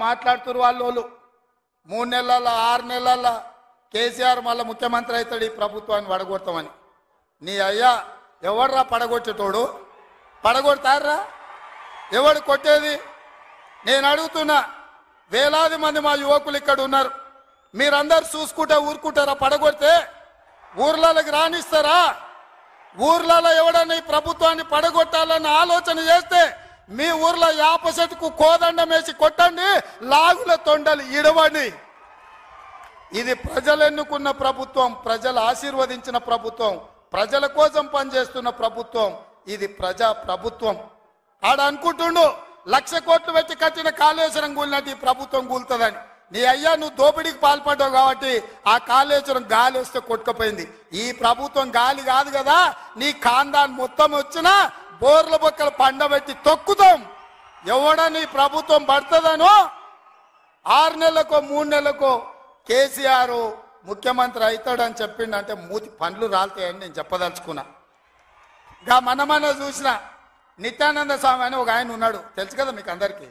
మాట్లాడుతున్నారు వాళ్ళు 3 నెలల 6 నెలల కేసీఆర్ మళ్ళీ ముఖ్యమంత్రి అవుతాడు ఈ ప్రభుత్వాన్ని పడగొడతామని. నీ అయ్యా ఎవడ్రా పడగొట్టేటోడు? పడగొడతారా? ఎవడు కొట్టేది? నేను అడుగుతున్నా, వేలాది మంది మా యువకులు ఇక్కడ ఉన్నారు, మీరందరూ చూసుకుంటే ఊరుకుంటారా? పడగొడితే ఊర్లలోకి రానిస్తారా? ఊర్లలో ఎవడన్నా ఈ ప్రభుత్వాన్ని పడగొట్టాలన్న ఆలోచన చేస్తే మీ ఊర్లో యాప చెట్టుకు కోదండం వేసి కొట్టండి, లాగుల తొండలు ఇడవండి. ఇది ప్రజలు ఎన్నుకున్న ప్రభుత్వం, ప్రజలు ఆశీర్వదించిన ప్రభుత్వం, ప్రజల కోసం పనిచేస్తున్న ప్రభుత్వం. ఇది ప్రజా ప్రభుత్వం. ఆడ అనుకుంటుండు 1,00,000 కోట్లు పెట్టి కట్టిన కాళేశ్వరం కూలినట్టు ఈ ప్రభుత్వం కూలుతుందని. నీ అయ్యా నువ్వు దోపిడీకి పాల్పడ్డావు కాబట్టి ఆ కాళేశ్వరం గాలి వస్తే కొట్టుకుపోయింది. ఈ ప్రభుత్వం గాలి కాదు కదా, నీ ఖాందాన్ మొత్తం వచ్చినా బోర్ల బొక్కలు పండబెట్టి తొక్కుతాం. ఎవడని ప్రభుత్వం పడుతుందనో 6 నెలలకో 3 నెలలకో కేసీఆర్ ముఖ్యమంత్రి అవుతాడని చెప్పిండంటే మూతి పండ్లు రాలుతాయని నేను చెప్పదలుచుకున్నా. ఇంకా మన చూసిన నిత్యానంద స్వామి అని ఒక ఆయన ఉన్నాడు, తెలుసు కదా మీకు అందరికీ.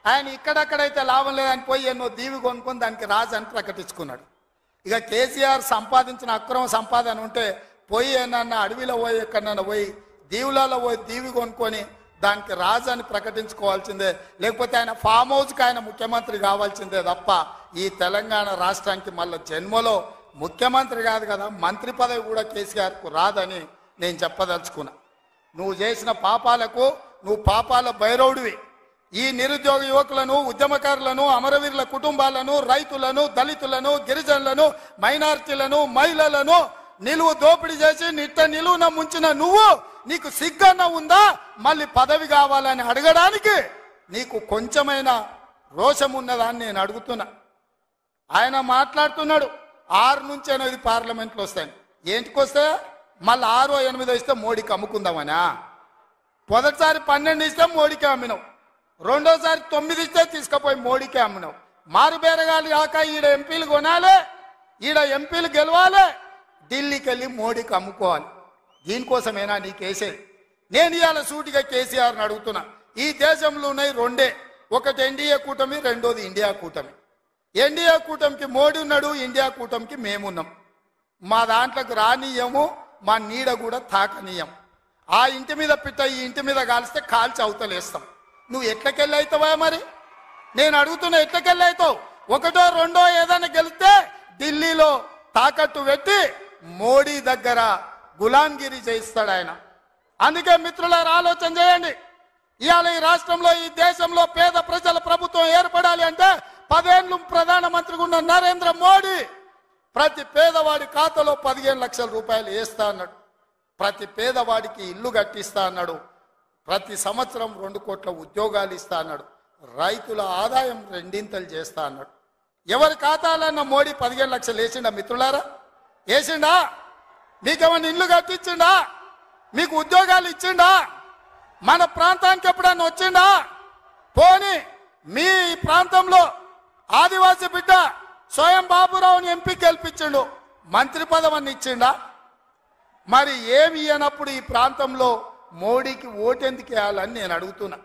ఆయన ఇక్కడక్కడైతే లాభం లేదని పోయి ఎన్నో దీవి కొనుక్కొని దానికి రాజు అని ప్రకటించుకున్నాడు. ఇక కేసీఆర్ సంపాదించిన అక్రమ సంపాదన ఉంటే పోయి ఏమన్నా అడవిలో పోయి ఎక్కడన్నా పోయి దీవులలో పోయి దీవి కొనుక్కొని దానికి రాజు అని ప్రకటించుకోవాల్సిందే, లేకపోతే ఆయన ఫామ్ హౌస్కి ఆయన ముఖ్యమంత్రి కావాల్సిందే తప్ప ఈ తెలంగాణ రాష్ట్రానికి మళ్ళీ జన్మలో ముఖ్యమంత్రి కాదు కదా, మంత్రి పదవి కూడా కేసీఆర్కు రాదని నేను చెప్పదలుచుకున్నా. నువ్వు చేసిన పాపాలకు నువ్వు పాపాల భైరవుడివి. ఈ నిరుద్యోగ యువకులను, ఉద్యమకారులను, అమరవీరుల కుటుంబాలను, రైతులను, దళితులను, గిరిజనులను, మైనారిటీలను, మహిళలను నిలువు దోపిడీ చేసి నిలువున ముంచిన నువ్వు, నీకు సిగ్గన్న ఉందా మళ్ళీ పదవి కావాలని అడగడానికి? నీకు కొంచెమైనా రోషం ఉన్నదా అని నేను అడుగుతున్నా. ఆయన మాట్లాడుతున్నాడు 6 నుంచి 8 పార్లమెంట్లు వస్తాయి. ఏంటికి వస్తే మళ్ళీ 6 8 ఇస్తే మోడీకి అమ్ముకుందామనా? మొదటిసారి 12 ఇస్తే మోడీకే అమ్మినావు, రెండోసారి 9 ఇస్తే తీసుకుపోయి మోడీకే అమ్మినావు. మారు బేరగాలి కాక ఈడ ఎంపీలు కొనాలి, ఈడ ఎంపీలు గెలవాలి, ఢిల్లీకి వెళ్ళి మోడీకి అమ్ముకోవాలి. దీనికోసమేనా నీకేసేది? నేను ఇవాళ సూటిగా కేసీఆర్ని అడుగుతున్నా. ఈ దేశంలో ఉన్నాయి 2, ఒకటి ఎన్డీఏ కూటమి, రెండోది ఇండియా కూటమి. ఎన్డీఏ కూటమికి మోడీ ఉన్నాడు, ఇండియా కూటమికి మేమున్నాం. మా దాంట్లోకి రానీయము, మా నీడ కూడా తాకనీయం. ఆ ఇంటి మీద పిట్ట ఈ ఇంటి మీద కాలిస్తే కాల్చి అవతలేస్తాం. నువ్వు ఎట్లకెళ్ళి అవుతావా? మరి నేను అడుగుతున్నా, ఎట్లకెళ్ళి అవుతావు? 1 2 ఏదైనా గెలిస్తే ఢిల్లీలో తాకట్టు పెట్టి మోడీ దగ్గర గులాంగిరి చేయిస్తాడు ఆయన. అందుకే మిత్రులారా ఆలోచన చేయండి. ఇవాళ ఈ రాష్ట్రంలో, ఈ దేశంలో పేద ప్రజల ప్రభుత్వం ఏర్పడాలి అంటే 10 ఏళ్ళు ప్రధానమంత్రిగా ఉన్న నరేంద్ర మోడీ ప్రతి పేదవాడి ఖాతాలో 15 లక్షల రూపాయలు వేస్తా అన్నాడు. ప్రతి పేదవాడికి ఇల్లు కట్టిస్తా అన్నాడు. ప్రతి సంవత్సరం 2 కోట్ల ఉద్యోగాలు ఇస్తా అన్నాడు. రైతుల ఆదాయం 2 చేస్తా అన్నాడు. ఎవరి ఖాతాలన్న మోడీ 15 లక్షలు వేసిండా మిత్రులారా? వేసిండా? మీకేమన్నా ఇల్లు కట్టించిండా? మీకు ఉద్యోగాలు ఇచ్చిండా? మన ప్రాంతానికి ఎప్పుడన్నా వచ్చిండా? పోనీ మీ ప్రాంతంలో ఆదివాసీ బిడ్డ స్వయం బాబురావుని ఎంపీ గెలిపించిండు, మంత్రి పదవిని ఇచ్చిండా? మరి ఏమి ఇయ్యనప్పుడు ఈ ప్రాంతంలో మోడీకి ఓటెందుకు వేయాలని నేను అడుగుతున్నా.